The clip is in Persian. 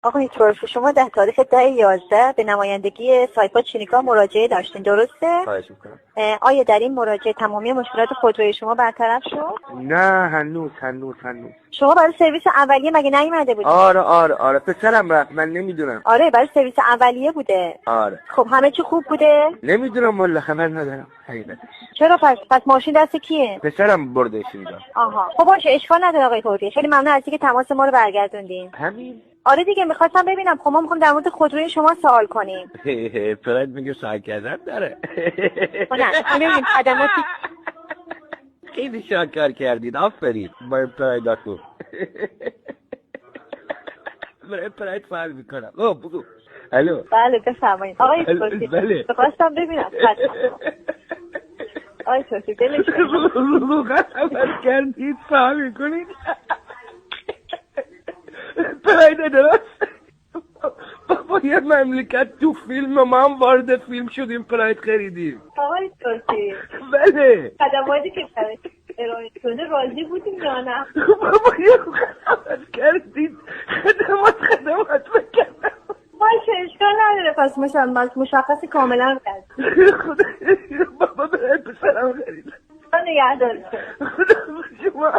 آقای ترش، شما در تاریخ 10/11 به نمایندگی سایپا چینیکا مراجعه داشتین، درسته؟ خواهش میکنم. آیا در این مراجعه تمامی مشکلات خودروی شما برطرف شد؟ نه هنوز. شما برای سرویس اولیه مگه نیومده بودید؟ آره پسرم رفت، من نمیدونم. آره برای سرویس اولیه بوده. آره. خب همه چی خوب بوده؟ نمیدونم والله، خبر ندارم حقیقتش. چرا پس ماشین دست کیه؟ پسرم بردش اینجا. آها خب باشه، اشکال نداره آقای توفیق، خیلی ممنون از اینکه تماس ما رو برگردوندین. همین. آره دیگه، میخواستم ببینم، خب ما میخوایم در مورد خودروی شما سوال کنیم. پراید میگه سعی کردن داره. نه ببینیم خدماتی. خیلی شاکر کردید، آفرین. با پرایداتون. برای پراید فعال میکنم. بگو. الو. بله بفرمایید آقای توفیق. بله. میخواستم ببینم آقای توفیق دلش روغن عمل کردید فعال میکنید. پراید درست. بابا یه مملکت تو فیلم و ما هم وارد فیلم شدیم، پراید خریدیم. آقای توفیق. بله. خدماتی که ارائه شده راضی بودیم یا نه؟ بابا یه عمل کردید. خدمات بکردم. باشه اشکال نداره، پس مشخص کاملا کرد. خدا بابا برای پسرم خریدم. نگهدارتون. خدا شما